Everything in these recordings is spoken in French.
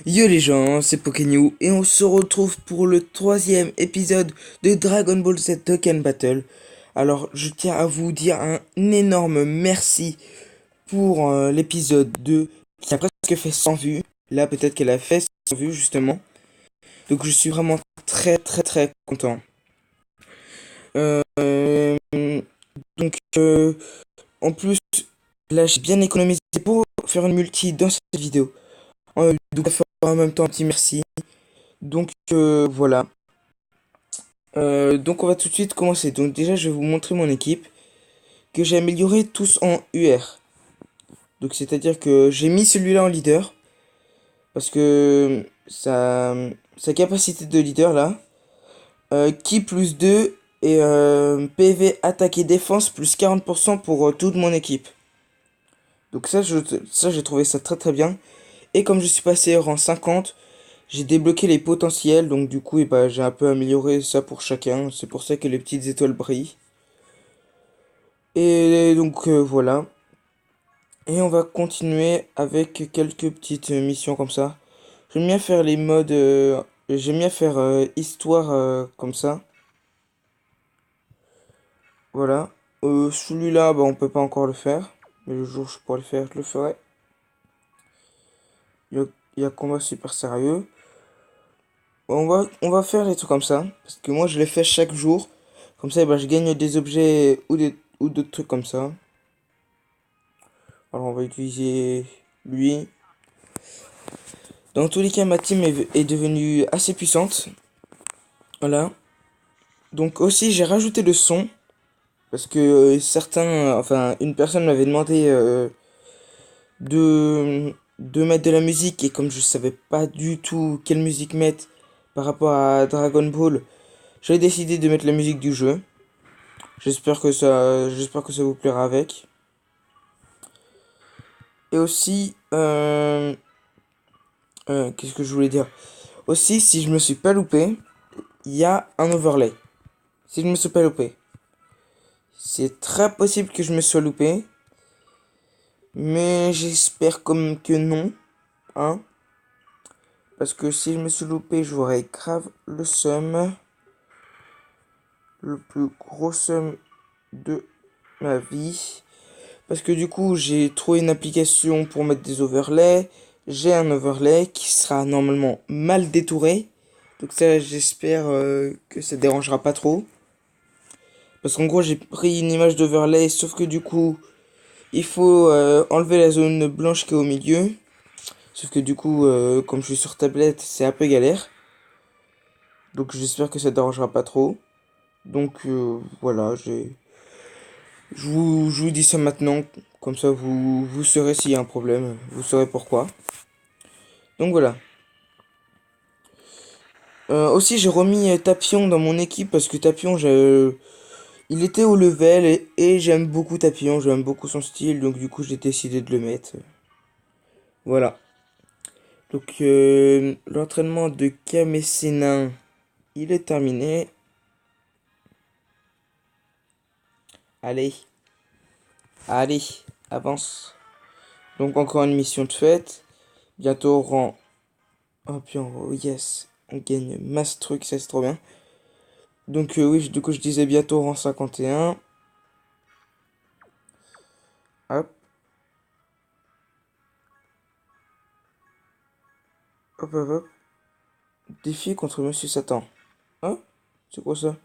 Yo les gens, c'est Pokénew et on se retrouve pour le troisième épisode de Dragon Ball Z Dokkan Battle. Alors je tiens à vous dire un énorme merci pour l'épisode 2 qui a presque fait 100 vues. Là peut-être qu'elle a fait 100 vues justement. Donc je suis vraiment très content. Euh, donc en plus là j'ai bien économisé pour faire une multi dans cette vidéo. Donc on va faire en même temps un petit merci. Donc voilà. Donc on va tout de suite commencer. Donc déjà je vais vous montrer mon équipe que j'ai amélioré tous en UR. Donc c'est-à-dire que j'ai mis celui-là en leader parce que sa capacité de leader là, ki plus 2 et PV attaque et défense plus 40% pour toute mon équipe. Donc ça j'ai trouvé ça très bien. Et comme je suis passé rang 50, j'ai débloqué les potentiels. Donc du coup j'ai un peu amélioré ça pour chacun. C'est pour ça que les petites étoiles brillent. Et donc voilà. Et on va continuer avec quelques petites missions comme ça. J'aime bien faire les modes. J'aime bien faire histoire comme ça. Voilà. Celui-là, bah, on peut pas encore le faire. Mais le jour où je pourrai le faire, je le ferai. Il y a combat super sérieux. On va faire les trucs comme ça. Parce que moi, je les fais chaque jour. Comme ça, bah, je gagne des objets ou d'autres trucs comme ça. Alors, on va utiliser lui. Dans tous les cas, ma team est devenue assez puissante. Voilà. Donc aussi, j'ai rajouté le son. Parce que enfin, une personne m'avait demandé de mettre de la musique. Et comme je savais pas du tout quelle musique mettre par rapport à Dragon Ball, j'ai décidé de mettre la musique du jeu. J'espère que ça vous plaira avec. Et aussi, qu'est-ce que je voulais dire? Aussi, si je me suis pas loupé, il y a un overlay. Si je me suis pas loupé. C'est très possible que je me sois loupé. Mais j'espère comme que non. Hein. Parce que si je me suis loupé, j'aurais grave le seum. Le plus gros seum de ma vie. Parce que du coup, j'ai trouvé une application pour mettre des overlays. J'ai un overlay qui sera normalement mal détouré. Donc ça, j'espère que ça dérangera pas trop. Parce qu'en gros, j'ai pris une image d'overlay, sauf que du coup, il faut enlever la zone blanche qui est au milieu. Sauf que du coup, comme je suis sur tablette, c'est un peu galère. Donc j'espère que ça dérangera pas trop. Donc voilà, je vous dis ça maintenant. Comme ça, vous saurez s'il y a un problème. Vous saurez pourquoi. Donc voilà. Aussi, j'ai remis Tapion dans mon équipe parce que Tapion, il était au level et j'aime beaucoup Tapion. J'aime beaucoup son style. Donc du coup, j'ai décidé de le mettre. Voilà. Donc l'entraînement de Kamessénin, il est terminé. Allez, allez, avance. Donc encore une mission de fête. Bientôt on rang. Oh bien, oh, yes. On gagne masse truc, ça c'est trop bien. Donc oui, du coup je disais bientôt rang 51. Hop, hop. Défi contre Monsieur Satan. Hein? C'est quoi ça?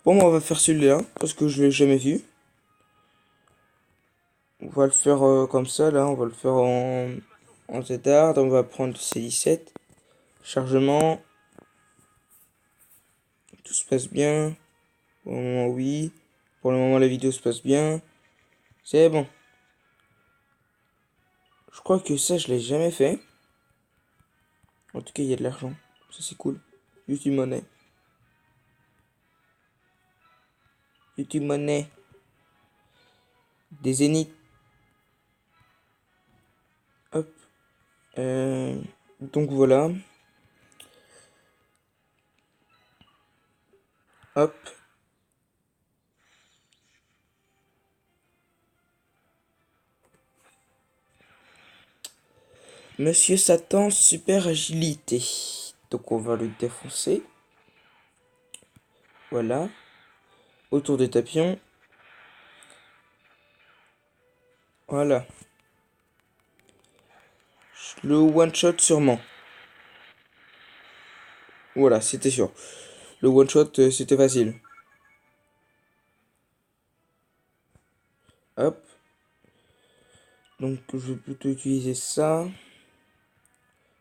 Bon, on va faire celui-là, parce que je l'ai jamais vu. On va le faire comme ça, là. On va le faire en Z-Hard. On va prendre C17. Chargement. Tout se passe bien. Pour le moment, oui. Pour le moment, la vidéo se passe bien. C'est bon. Je crois que ça, je l'ai jamais fait. En tout cas, il y a de l'argent. Ça, c'est cool. YouTube Money. YouTube Money. Des zéniths. Hop. Donc voilà. Hop. Monsieur Satan, super agilité. Donc on va le défoncer. Voilà. Autour de Tapion. Voilà. Le one-shot sûrement. Voilà, c'était sûr. Le one-shot, c'était facile. Hop. Donc je vais plutôt utiliser ça.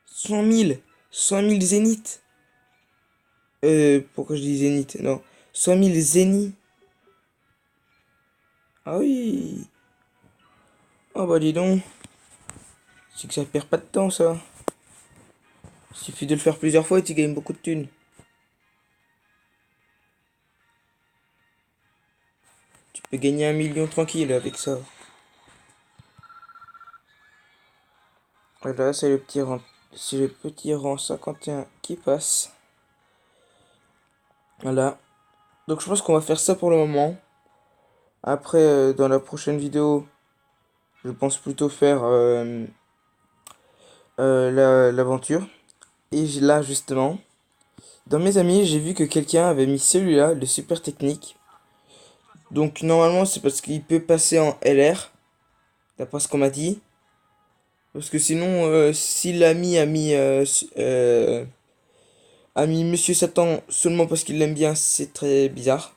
100 000. 100 000 zéniths. Pourquoi je dis zénith? Non. 100 000 zéniths. Ah oui. Oh bah dis donc. C'est que ça perd pas de temps ça. Il suffit de le faire plusieurs fois et tu gagnes beaucoup de thunes. Tu peux gagner 1 million tranquille avec ça. Voilà, c'est le petit rang 51 qui passe. Voilà. Donc je pense qu'on va faire ça pour le moment. Après, dans la prochaine vidéo, je pense plutôt faire l'aventure. Et là, justement, dans mes amis, j'ai vu que quelqu'un avait mis celui-là, le super technique. Donc normalement, c'est parce qu'il peut passer en LR, d'après ce qu'on m'a dit. Parce que sinon, si l'ami a mis Monsieur Satan seulement parce qu'il l'aime bien, c'est très bizarre.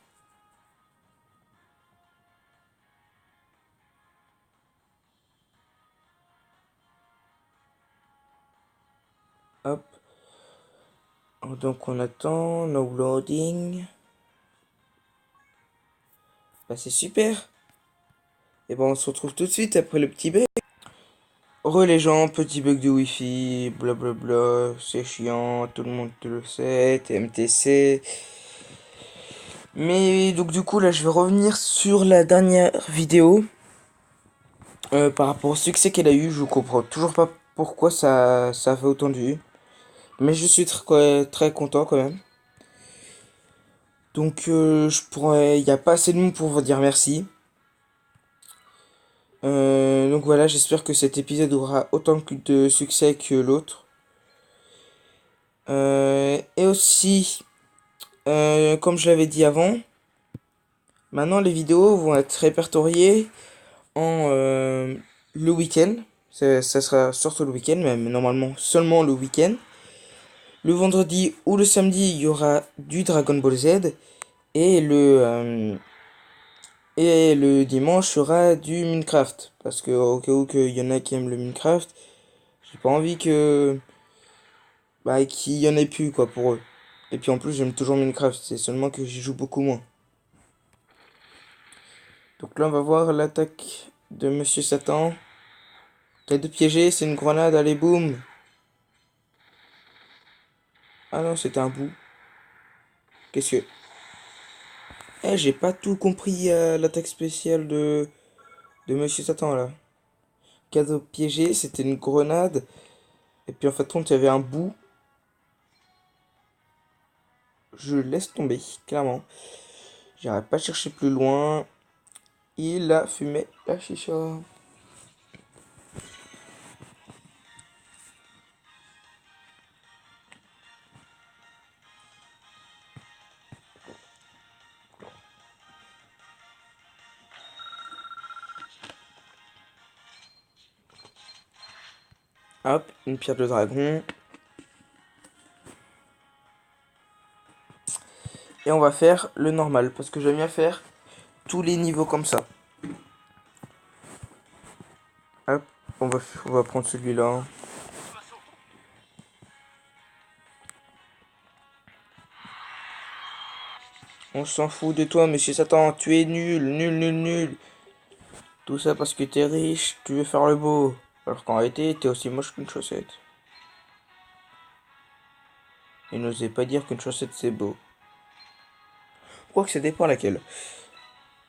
Hop. Donc on attend, no loading. Bah c'est super. Et ben on se retrouve tout de suite après le petit bug. Re les gens, petit bug de wifi, blablabla, c'est chiant, tout le monde te le sait, TMTC. Mais donc du coup là je vais revenir sur la dernière vidéo. Par rapport au succès qu'elle a eu, je comprends toujours pas pourquoi ça fait autant de vues. Mais je suis très content quand même. Donc il n'y a pas assez de mots pour vous dire merci. Donc voilà, j'espère que cet épisode aura autant de succès que l'autre. Et aussi, comme je l'avais dit avant, maintenant les vidéos vont être répertoriées en le week-end. Ça sera surtout le week-end, même normalement seulement le week-end. Le vendredi ou le samedi, il y aura du Dragon Ball Z. Et le dimanche, il y aura du Minecraft. Parce que au cas où il y en a qui aiment le Minecraft, j'ai pas envie qu'il y en ait plus quoi pour eux. Et puis en plus, j'aime toujours Minecraft, c'est seulement que j'y joue beaucoup moins. Donc là, on va voir l'attaque de Monsieur Satan. Tête de piégé, c'est une grenade, allez boum. Ah non, c'était un bout. Qu'est-ce que... Eh, j'ai pas tout compris l'attaque spéciale de Monsieur Satan là. Cadeau piégé, c'était une grenade. Et puis en fait, il y avait un bout. Je laisse tomber, clairement. J'irai pas chercher plus loin. Il a fumé la chicha. Hop, une pierre de dragon. Et on va faire le normal, parce que j'aime bien faire tous les niveaux comme ça. Hop, on va prendre celui-là. On s'en fout de toi, monsieur Satan, tu es nul, nul, nul, nul. Tout ça parce que t'es riche, tu veux faire le beau. Alors qu'en réalité, t'es aussi moche qu'une chaussette. Et n'osez pas dire qu'une chaussette c'est beau. Quoique ça dépend laquelle.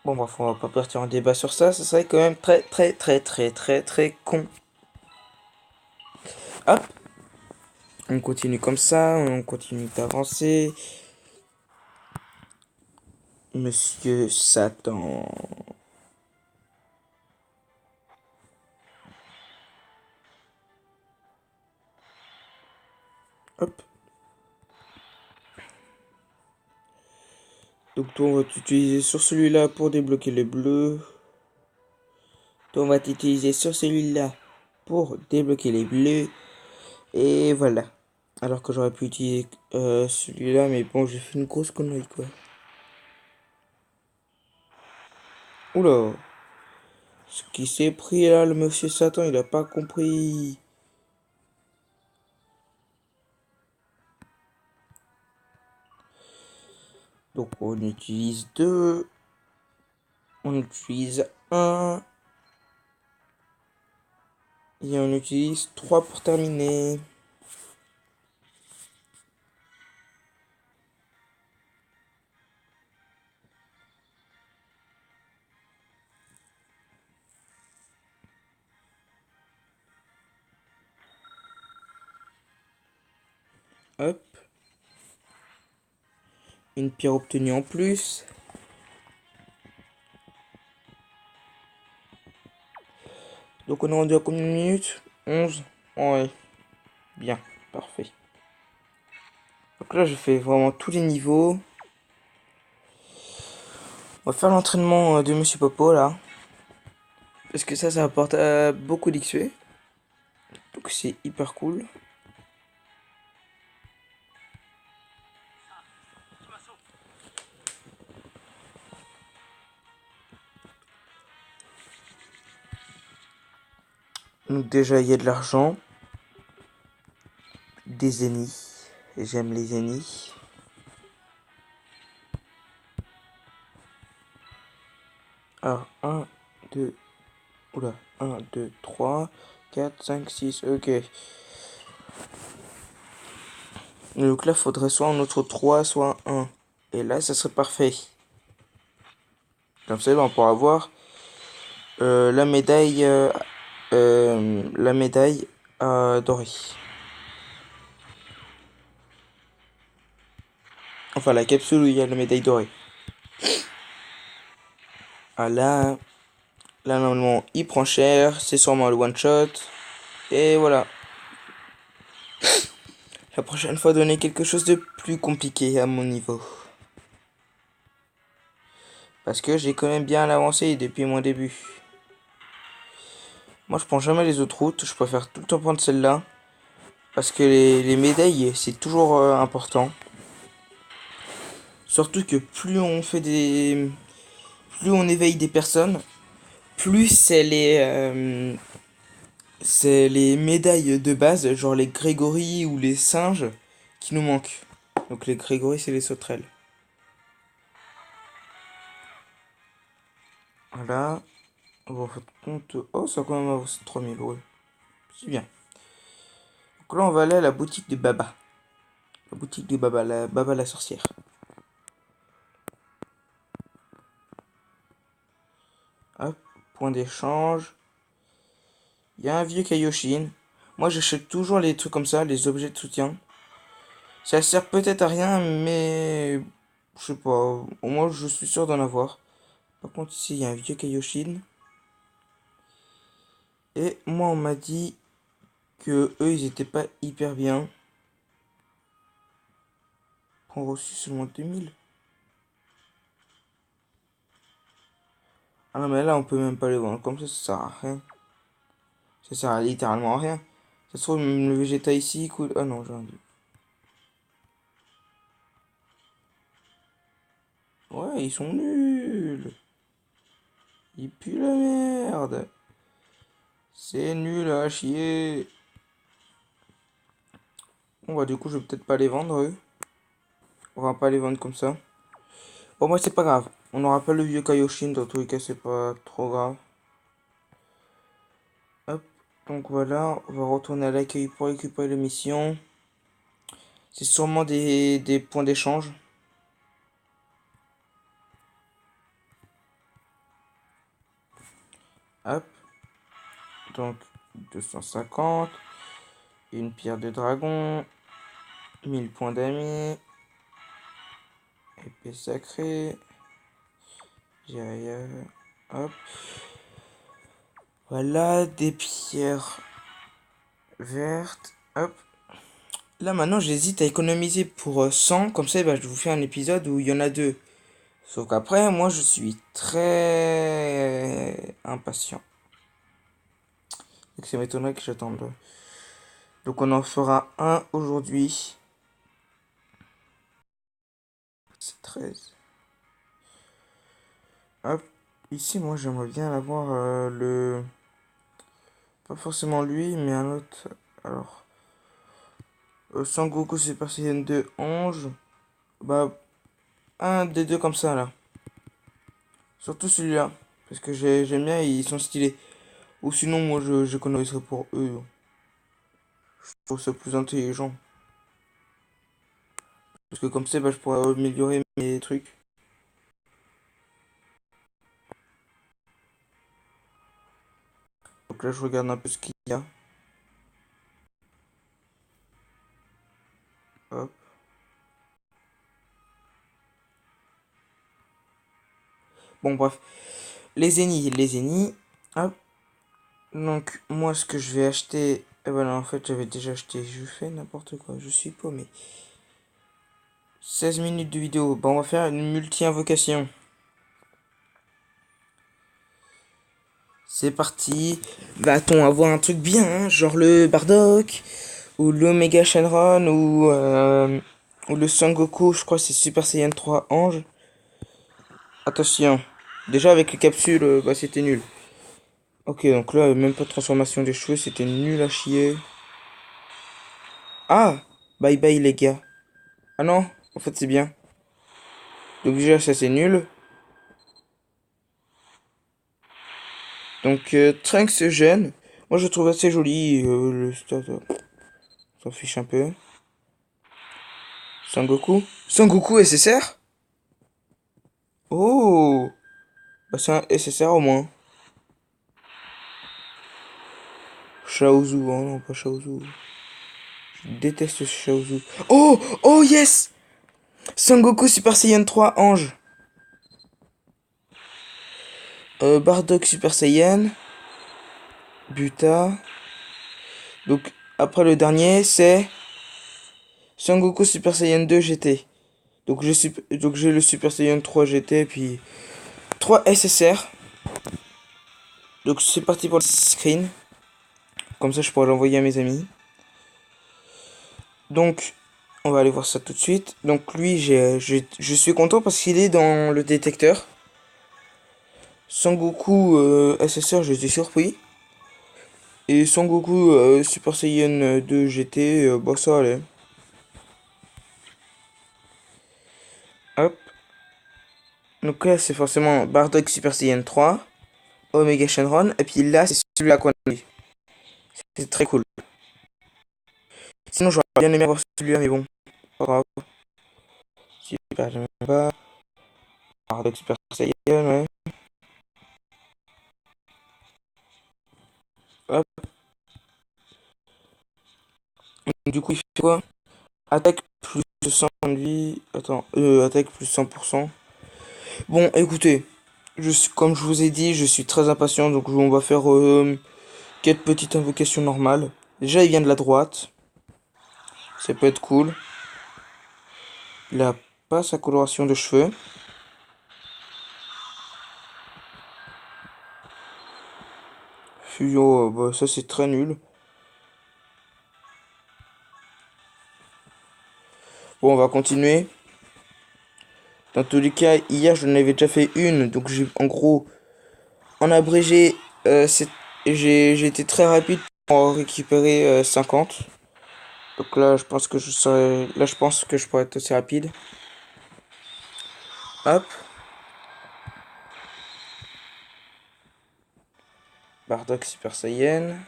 Bon bref, on va pas partir en débat sur ça, ça serait quand même très très très très très très con. Hop, on continue comme ça, on continue d'avancer. Monsieur Satan. Hop. Donc toi, on va t'utiliser sur celui-là pour débloquer les bleus. Toi, on va t'utiliser sur celui-là pour débloquer les bleus. Et voilà. Alors que j'aurais pu utiliser celui-là, mais bon, j'ai fait une grosse connerie, quoi. Oula. Ce qui s'est pris là, le monsieur Satan, il a pas compris. Donc on utilise deux. On utilise un. Et on utilise trois pour terminer. Hop. Une pierre obtenue en plus. Donc on est rendu à combien de minutes? 11. Ouais. Bien. Parfait. Donc là, je fais vraiment tous les niveaux. On va faire l'entraînement de Monsieur Popo là. Parce que ça apporte beaucoup d'XP. Donc c'est hyper cool. Donc déjà, il y a de l'argent. Des ennemis. J'aime les ennemis. Alors, 1, 2, oula, 1, 2, 3, 4, 5, 6, ok. Donc là, faudrait soit un autre 3, soit un 1. Et là, ça serait parfait. Comme ça, on pourra avoir la médaille, dorée. Enfin, la capsule où il y a la médaille dorée. Ah là, normalement, il prend cher. C'est sûrement le one shot. Et voilà. La prochaine fois, donner quelque chose de plus compliqué à mon niveau. Parce que j'ai quand même bien avancé depuis mon début. Moi, je prends jamais les autres routes. Je préfère tout le temps prendre celle-là. Parce que les médailles, c'est toujours important. Surtout que plus on fait des... Plus on éveille des personnes, plus c'est les médailles de base, genre les Grégory ou les singes, qui nous manquent. Donc les Grégory, c'est les sauterelles. Voilà. On va faire compte. Oh, ça a quand même avancé 3000 euros. C'est bien. Donc là, on va aller à la boutique de Baba. La boutique de Baba, la Baba la sorcière. Hop, point d'échange. Il y a un vieux Kaioshin. Moi, j'achète toujours les trucs comme ça, les objets de soutien. Ça sert peut-être à rien, mais... Je sais pas. Au moins, je suis sûr d'en avoir. Par contre, ici, il y a un vieux Kaioshin. Et moi, on m'a dit que eux, ils étaient pas hyper bien. On a reçu seulement 2000. Ah non, mais là, on peut même pas les vendre. Comme ça sert à rien. Ça sert à littéralement à rien. Ça se trouve, même le Vegeta ici, cool. Ah non, j'ai un. Ouais, ils sont nuls. Ils puent la merde. C'est nul à chier. Bon bah du coup je vais peut-être pas les vendre eux. On va pas les vendre comme ça. Bon moi c'est pas grave. On aura pas le vieux Kaioshin, dans tous les cas c'est pas trop grave. Hop. Donc voilà, on va retourner à l'accueil pour récupérer les missions. C'est sûrement des points d'échange. Hop. Donc 250. Une pierre de dragon. 1000 points d'amis. Épée sacrée. Hop. Voilà, des pierres vertes. Hop. Là maintenant j'hésite à économiser pour 100, comme ça bah, je vous fais un épisode où il y en a deux. Sauf qu'après moi je suis très impatient. Donc ça m'étonnerait que j'attende. Donc on en fera un aujourd'hui. C'est 13. Hop, ici moi j'aimerais bien avoir le... Pas forcément lui, mais un autre. Alors, Sangoku Super Saiyan 2 Ange. Bah, un des deux comme ça là. Surtout celui-là. Parce que j'aime bien, ils sont stylés. Ou sinon, moi je connaisserais pour eux. Je trouve ça plus intelligent. Parce que comme ça, bah, je pourrais améliorer mes trucs. Donc là, je regarde un peu ce qu'il y a. Hop. Bon, bref. Les Zeni. Les Zeni. Hop. Donc, moi, ce que je vais acheter. Eh ben non, en fait, j'avais déjà acheté. Je fais n'importe quoi. Je suis paumé. 16 minutes de vidéo. Bon, on va faire une multi-invocation. C'est parti. Va-t-on avoir un truc bien, hein, genre le Bardock, ou l'Omega Shenron, ou le Sangoku, je crois que c'est Super Saiyan 3 Ange. Attention. Déjà avec les capsules, bah c'était nul. Ok, donc là, même pas de transformation des cheveux, c'était nul à chier. Ah! Bye bye les gars. Ah non, en fait c'est bien. Donc déjà ça c'est nul. Donc Trunks jeune. Moi je trouve assez joli. Le stade, s'en fiche un peu. Sangoku. Sangoku SSR? Oh! Bah c'est un SSR au moins. Shaozu, oh non, pas Shaozu. Je déteste ce Shaozu. Oh! Oh yes! Sangoku Super Saiyan 3 Ange. Bardock Super Saiyan. Buta. Donc après le dernier c'est Sangoku Super Saiyan 2 GT. Donc j'ai le Super Saiyan 3 GT puis 3 SSR. Donc c'est parti pour le screen. Comme ça je pourrais l'envoyer à mes amis. Donc on va aller voir ça tout de suite. Donc lui je suis content parce qu'il est dans le détecteur. Sangoku SSR j'étais surpris. Et Sangoku Super Saiyan 2 GT, bah ça allait. Hop. Donc là c'est forcément Bardock Super Saiyan 3. Omega Shenron. Et puis là c'est celui-là qu'on a eu. C'est très cool. Sinon j'aurais bien aimé avoir celui-là mais bon. Pas grave. Super, j'aime pas. Bardock Super Saiyan, ouais. Hop. Du coup il fait quoi? Attaque plus de 100 de vie. Attends, attaque plus 100%. Bon, écoutez, comme je vous ai dit, je suis très impatient, donc on va faire quatre petites invocations normales. Déjà, il vient de la droite, ça peut être cool. Il a pas sa coloration de cheveux. Fusion, bah, ça c'est très nul. Bon, on va continuer. Dans tous les cas, hier j'en avais déjà fait une, donc j'ai en gros, en abrégé, j'ai été très rapide pour en récupérer 50. Donc là, je pense que je pense que je pourrais être assez rapide. Hop. Bardock Super Saiyan.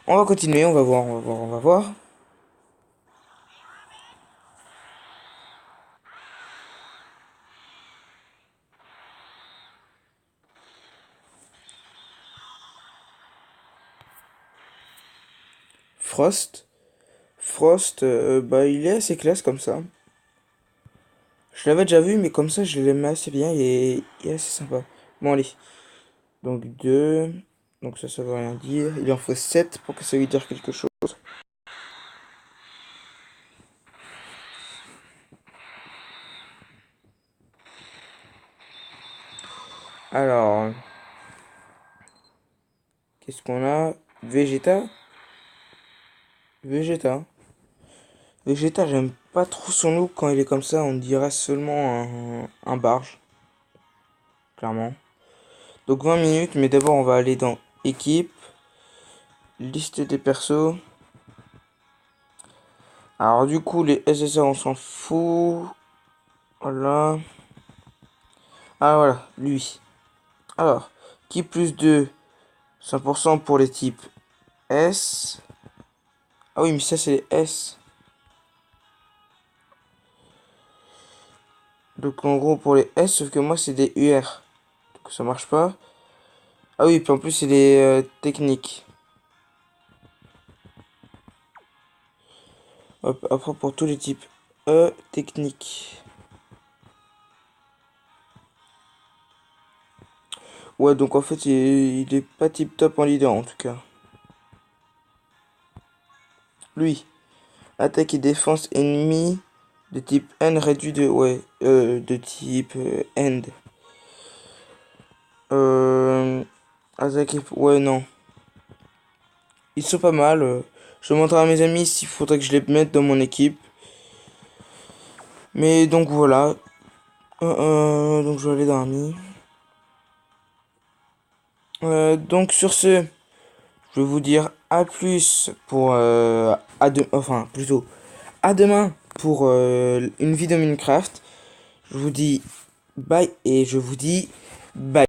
On va continuer, on va voir, on va voir, on va voir. Frost. Frost, bah il est assez classe comme ça. Je l'avais déjà vu, mais comme ça je l'aime assez bien, il est assez sympa. Bon allez. Donc 2. Donc ça veut rien dire. Il en faut 7 pour que ça lui dire quelque chose. Alors, qu'est-ce qu'on a? Vegeta? Vegeta. Vegeta, j'aime pas trop son look quand il est comme ça. On dirait seulement un barge, clairement. Donc 20 minutes, mais d'abord on va aller dans équipe, liste des persos. Alors du coup les SSR on s'en fout. Voilà. Ah voilà, lui. Alors, qui plus de 100% pour les types S. Ah oui, mais ça c'est les S. Donc en gros pour les S, sauf que moi c'est des UR. Donc ça marche pas. Ah oui, puis en plus c'est les techniques. Hop, après pour tous les types E, technique. Ouais, donc en fait il est pas tip top en leader en tout cas. Lui, attaque et défense ennemie de type N réduit de... Ouais, de type End. Attaque... Ouais, non. Ils sont pas mal. Je montrerai à mes amis s'il faudrait que je les mette dans mon équipe. Mais donc voilà. Donc je vais aller dans Amis. Donc sur ce, je vais vous dire à plus pour... enfin, plutôt à demain pour une vidéo Minecraft. Je vous dis bye et je vous dis bye.